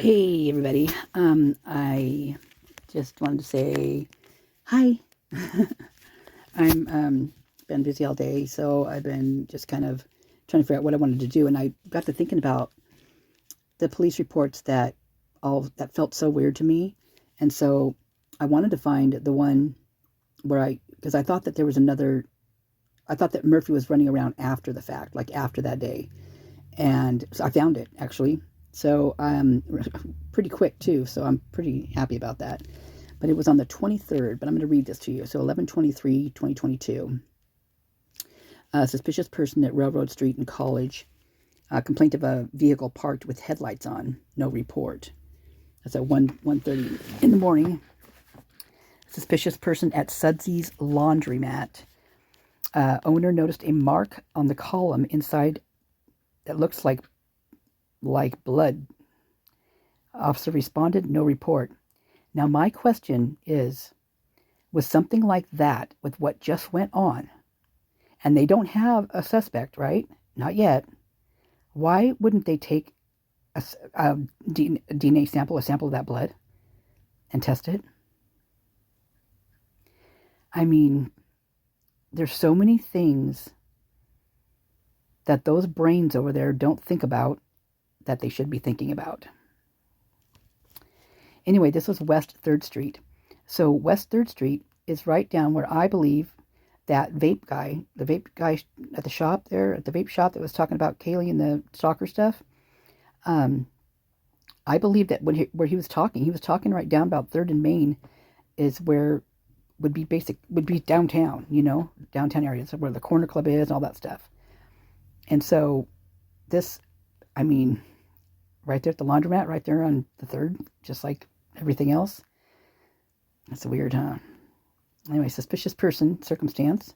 Hey everybody. I just wanted to say hi. I'm been busy all day, so I've been just kind of trying to figure out what I wanted to do, and I got to thinking about the police reports that felt so weird to me, and so I wanted to find the one because I thought that there was another. I thought that Murphy was running around after the fact, like after that day, and so I found it actually. So pretty quick too. So I'm pretty happy about that. But it was on the 23rd. But I'm going to read this to you. So 11/23/2022. A suspicious person at Railroad Street in College. Complaint of a vehicle parked with headlights on. No report. That's at 1:30 in the morning. Suspicious person at Sudsy's laundromat. Owner noticed a mark on the column inside that looks like blood. Officer responded, no report. Now my question is, with something like that, with what just went on, and they don't have a suspect, right? Not yet. Why wouldn't they take a DNA sample, a sample of that blood, and test it? I mean, there's so many things that those brains over there don't think about that they should be thinking about. Anyway, this was West 3rd Street. So West 3rd Street is right down where I believe that the vape guy at the shop there, at the vape shop that was talking about Kaylee and the stalker stuff. I believe that where he was talking right down about 3rd and Main is where would be downtown, downtown areas where the corner club is and all that stuff. And so this, I mean, right there at the laundromat, right there on the 3rd, just like everything else. That's weird, huh? Anyway, suspicious person, circumstance.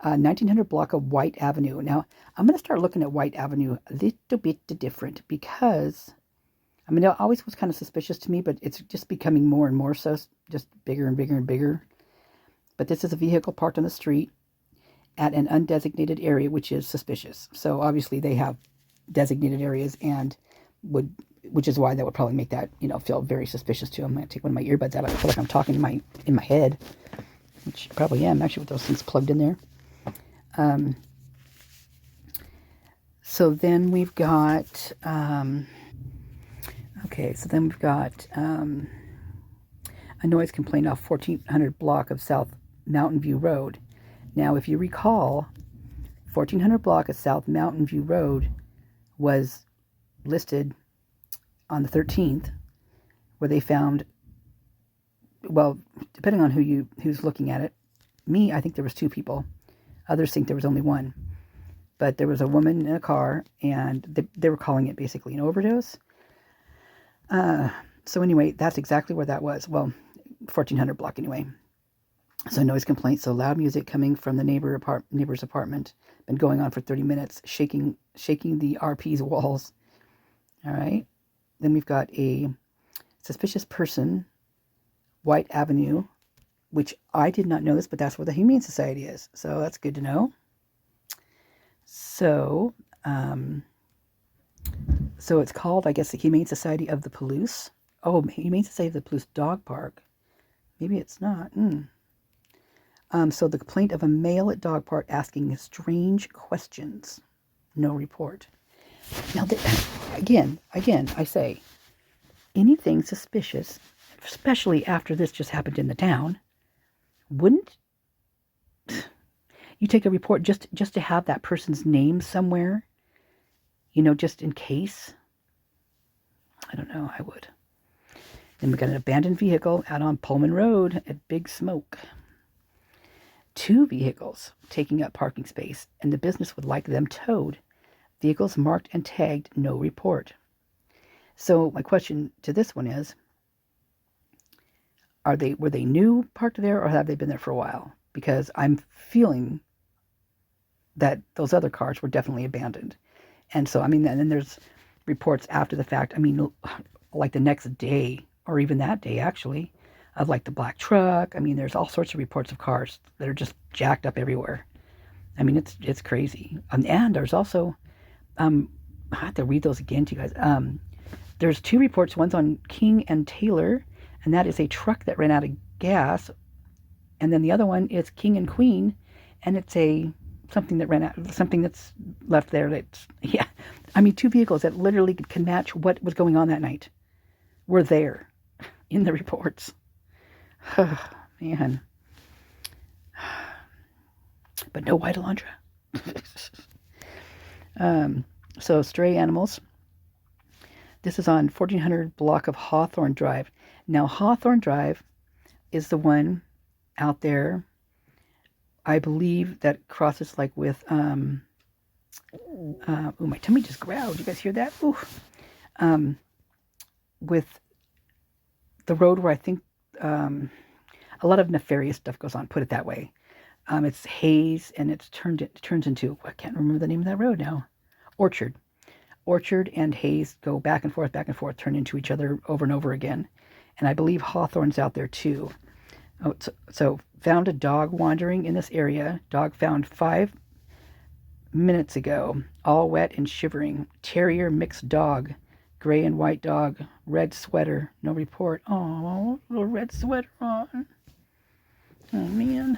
1900 block of White Avenue. Now, I'm going to start looking at White Avenue a little bit different because, I mean, it always was kind of suspicious to me, but it's just becoming more and more so, just bigger and bigger and bigger. But this is a vehicle parked on the street at an undesignated area, which is suspicious. So obviously they have designated areas and which is why that would probably make that, feel very suspicious to him. I'm going to take one of my earbuds out. I feel like I'm talking in my head, which I probably am actually with those things plugged in there. So then we've got, a noise complaint off 1400 block of South Mountain View Road. Now, if you recall, 1400 block of South Mountain View Road was listed on the 13th, where they found, well, depending on who's looking at it, I think there was 2 people. Others think there was only 1. But there was a woman in a car, and they were calling it basically an overdose. So anyway, that's exactly where that was. Well, 1400 block anyway. So noise complaint. So loud music coming from the neighbor's apartment. Been going on for 30 minutes, shaking the RP's walls. All right. Then we've got a suspicious person, White Avenue, which I did not know this, but that's where the Humane Society is. So that's good to know. So, so it's called, I guess, the Humane Society of the Palouse. Oh, Humane Society of the Palouse Dog Park. Maybe it's not. So the complaint of a male at dog park asking strange questions. No report. Now, again, I say, anything suspicious, especially after this just happened in the town, wouldn't you take a report just to have that person's name somewhere? Just in case. I don't know. I would. Then we got an abandoned vehicle out on Pullman Road at Big Smoke. 2 vehicles taking up parking space, and the business would like them towed. Vehicles marked and tagged, no report. So my question to this one is, were they new parked there, or have they been there for a while? Because I'm feeling that those other cars were definitely abandoned. And so, and then there's reports after the fact, like the next day, or even that day actually, of like the black truck. There's all sorts of reports of cars that are just jacked up everywhere. It's crazy. And there's also, I have to read those again to you guys. There's 2 reports. One's on King and Taylor, and that is a truck that ran out of gas. And then the other one is King and Queen, and it's something that ran out, something that's left there. That's, yeah, I mean, 2 vehicles that literally can match what was going on that night were there in the reports. Man. But no white Alondra. So stray animals. This is on 1400 block of Hawthorne Drive. Now, Hawthorne Drive is the one out there, I believe, that crosses like with, oh, my tummy just growled. You guys hear that? Ooh. With the road where I think a lot of nefarious stuff goes on, put it that way. It's Hayes, and it turns into, I can't remember the name of that road now. Orchard. Orchard and Hayes go back and forth, turn into each other over and over again. And I believe Hawthorne's out there too. Oh, so found a dog wandering in this area. Dog found 5 minutes ago, all wet and shivering. Terrier mixed dog. Gray and white dog. Red sweater. No report. Oh, little red sweater on. Oh, man.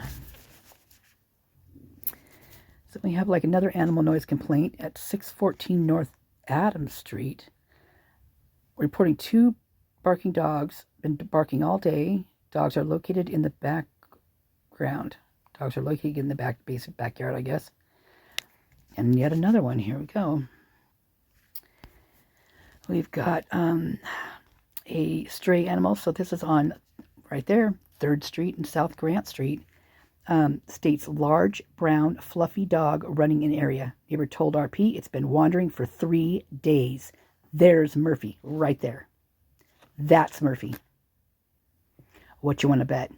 So we have like another animal noise complaint at 614 North Adams Street. Reporting 2 barking dogs. Been barking all day. Dogs are located in the background. Dogs are located in the basic backyard, I guess. And yet another one. Here we go. We've got a stray animal. So this is on right there, 3rd Street and South Grant Street. States large, brown, fluffy dog running in area. Neighbor told RP it's been wandering for 3 days. There's Murphy right there. That's Murphy. What you want to bet?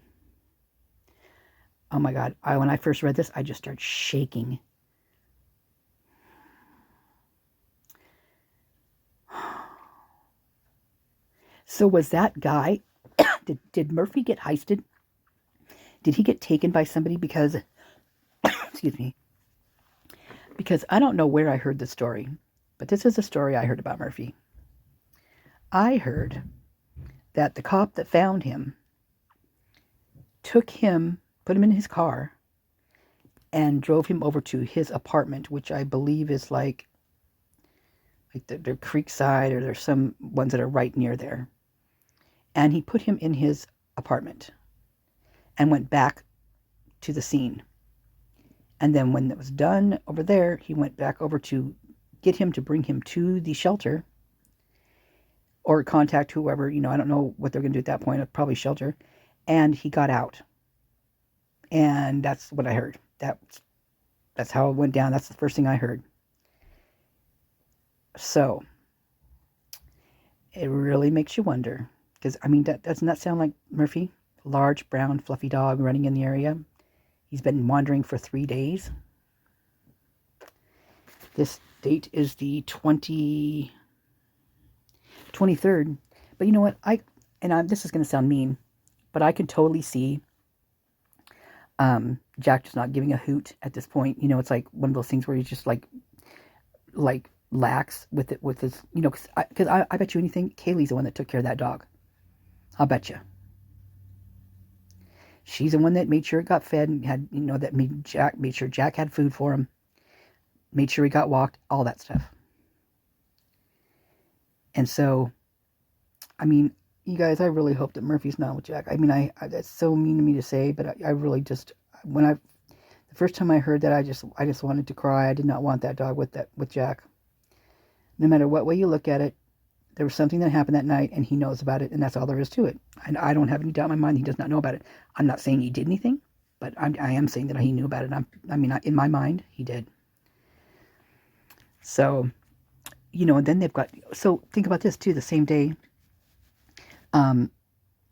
Oh my God. When I first read this, I just started shaking. So was that guy, did Murphy get heisted? Did he get taken by somebody because, excuse me, because I don't know where I heard the story, but this is a story I heard about Murphy. I heard that the cop that found him took him, put him in his car, and drove him over to his apartment, which I believe is like the Creekside, or there's some ones that are right near there. And he put him in his apartment and went back to the scene. And then when it was done over there, he went back over to get him to bring him to the shelter or contact whoever, I don't know what they're going to do at that point, probably shelter. And he got out. And that's what I heard. That's how it went down. That's the first thing I heard. So it really makes you wonder. Because, I mean, doesn't that sound like Murphy? Large, brown, fluffy dog running in the area. He's been wandering for 3 days. This date is the 23rd. But you know what? This is going to sound mean, but I can totally see Jack just not giving a hoot at this point. It's like one of those things where he's just like lax with it, with his, because I bet you anything, Kaylee's the one that took care of that dog. I'll bet you. She's the one that made sure it got fed and had, that made sure Jack had food for him, made sure he got walked, all that stuff. And so, I mean, you guys, I really hope that Murphy's not with Jack. I mean, that's so mean to me to say, but I really just, the first time I heard that, I just wanted to cry. I did not want that dog with Jack. No matter what way you look at it, there was something that happened that night, and he knows about it, and that's all there is to it. And I don't have any doubt in my mind he does not know about it. I'm not saying he did anything, but I am saying that he knew about it. In my mind, he did. So, and then they've got, so think about this too, the same day,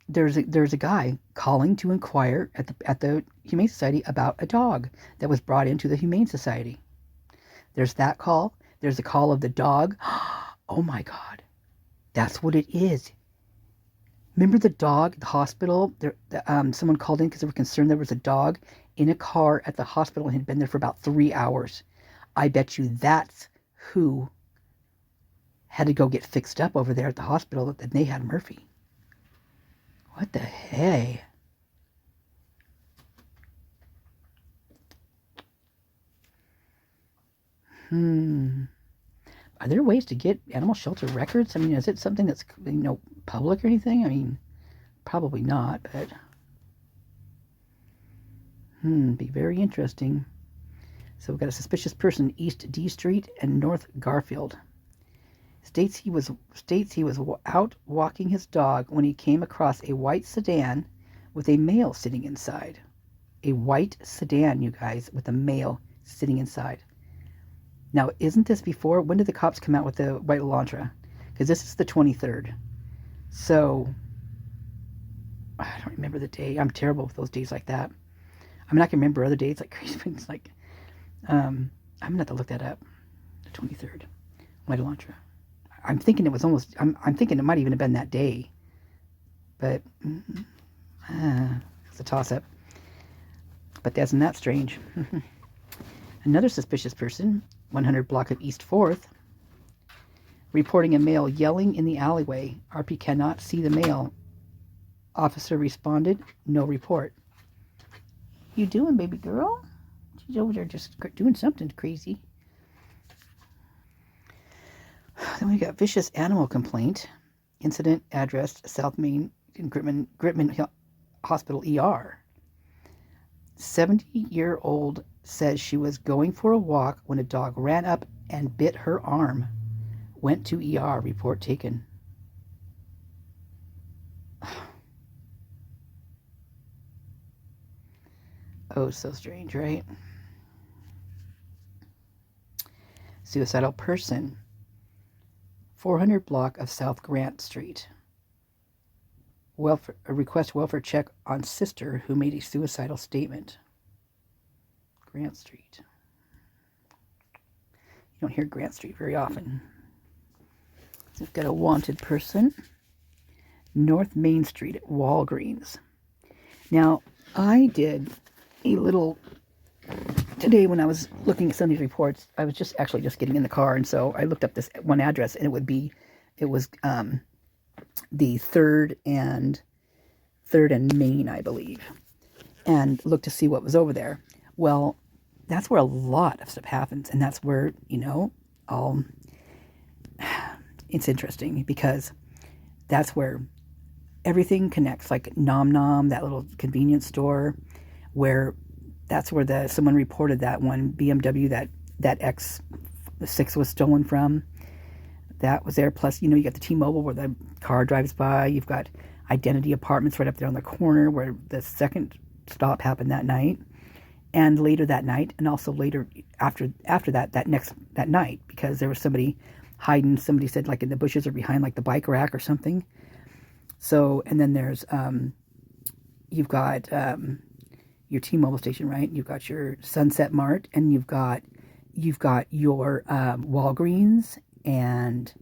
there's a guy calling to inquire at the Humane Society about a dog that was brought into the Humane Society. There's that call. There's the call of the dog. Oh my God. That's what it is. Remember the dog at the hospital? Someone called in because they were concerned there was a dog in a car at the hospital and had been there for about 3 hours. I bet you that's who had to go get fixed up over there at the hospital that they had Murphy. What the hey? Are there ways to get animal shelter records? I mean, is it something that's, public or anything? I mean, probably not, but be very interesting. So we've got a suspicious person East D Street and North Garfield. States he was out walking his dog when he came across a white sedan with a male sitting inside. A white sedan, you guys, with a male sitting inside. Now, isn't this before? When did the cops come out with the white Elantra? Because this is the 23rd. So, I don't remember the day. I'm terrible with those days like that. I mean, I can remember other days like crazy things like, I'm going to have to look that up. The 23rd. White Elantra. I'm thinking it was almost, I'm thinking it might even have been that day. But, it's a toss-up. But isn't that strange? Another suspicious person, 100 block of East 4th, reporting a male yelling in the alleyway. RP cannot see the male. Officer responded, no report. You doing, baby girl? She's over there just doing something crazy. Then we got vicious animal complaint. Incident addressed South Main in Gritman Hospital ER. 70-year-old says she was going for a walk when a dog ran up and bit her arm. Went to ER, report taken. Oh, so strange, right? Suicidal person. 400 block of South Grant Street. Request welfare check on sister who made a suicidal statement. Grant Street. You don't hear Grant Street very often. So we've got a wanted person. North Main Street at Walgreens. Now, I did a little today when I was looking at some of these reports. I was just getting in the car, and so I looked up this one address, and it was the third and Main, I believe, and looked to see what was over there. Well, that's where a lot of stuff happens, and that's where it's interesting because that's where everything connects, like Nom Nom, that little convenience store, where that's where someone reported that one BMW that X6 was stolen from. That was there. Plus, you got the T-Mobile where the car drives by. You've got Identity Apartments right up there on the corner where the second stop happened that night, and later that night, and also later after that night, because there was somebody hiding. Somebody said like in the bushes or behind like the bike rack or something. So, and then there's you've got your T-Mobile station, right? You've got your Sunset Mart, and you've got your Walgreens and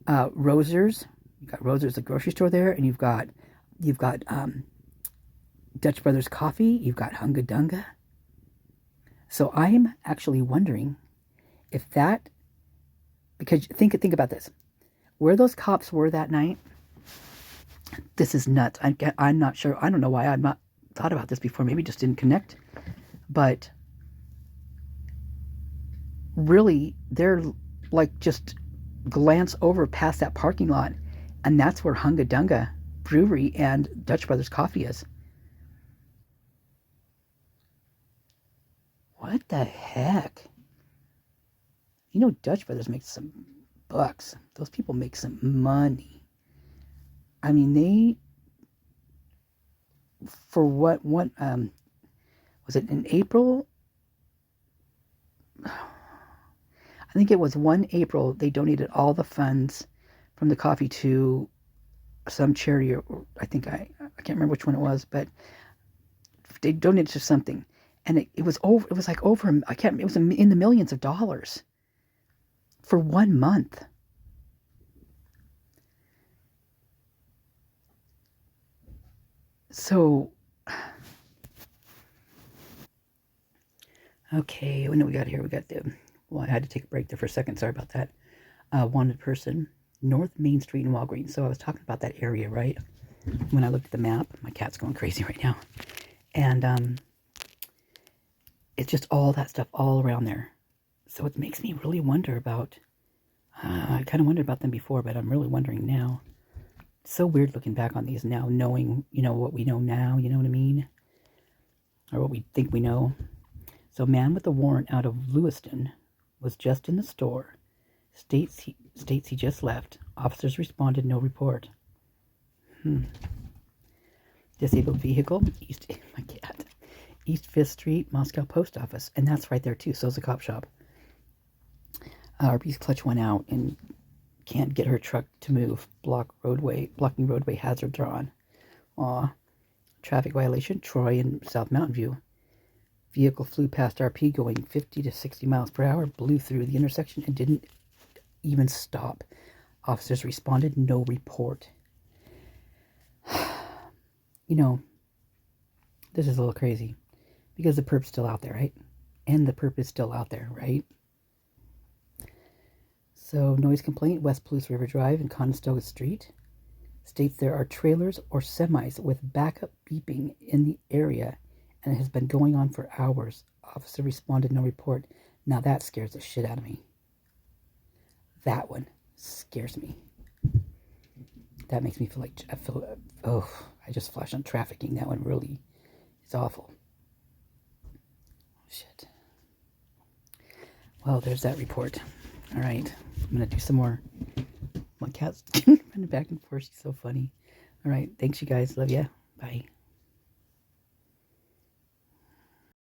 Roser's. You've got Roser's, the grocery store there, and you've got Dutch Brothers Coffee. You've got Hunga Dunga. So I'm actually wondering if that, because think about this, where those cops were that night. This is nuts. I'm not sure. I don't know why I've not thought about this before. Maybe just didn't connect. But really, they're like just glance over past that parking lot, and that's where Hunga Dunga Brewery and Dutch Brothers Coffee is. What the heck? Dutch Brothers makes some bucks. Those people make some money. I mean, for what was it in April? I think it was 1 April, they donated all the funds from the coffee to some charity, or I can't remember which one it was, but they donated to something. And it was in the millions of dollars for 1 month. So, okay, what do we got here? We got I had to take a break there for a second. Sorry about that. wanted person, North Main Street in Walgreens. So I was talking about that area, right? When I looked at the map, my cat's going crazy right now. And it's just all that stuff all around there. So it makes me really wonder about, I kind of wondered about them before, but I'm really wondering now. It's so weird looking back on these now, knowing, what we know now, you know what I mean? Or what we think we know. So man with a warrant out of Lewiston was just in the store. States he just left. Officers responded, no report. Disabled vehicle, my cat. East 5th Street, Moscow Post Office. And that's right there too, so's the cop shop. RB's clutch went out and can't get her truck to move. Blocking roadway hazard drawn. Aw. Traffic violation, Troy and South Mountain View. Vehicle flew past RP going 50 to 60 miles per hour, blew through the intersection and didn't even stop. Officers responded, no report. This is a little crazy because the perp's still out there, right? And the perp is still out there, right? So, noise complaint, West Palouse River Drive and Conestoga Street. States there are trailers or semis with backup beeping in the area, and it has been going on for hours. Officer responded, no report. Now that scares the shit out of me. That one scares me. That makes me feel like, I just flashed on trafficking. That one really is awful. Shit. Well, there's that report. All right. I'm going to do some more. My cat's running back and forth. She's so funny. All right. Thanks, you guys. Love ya. Bye.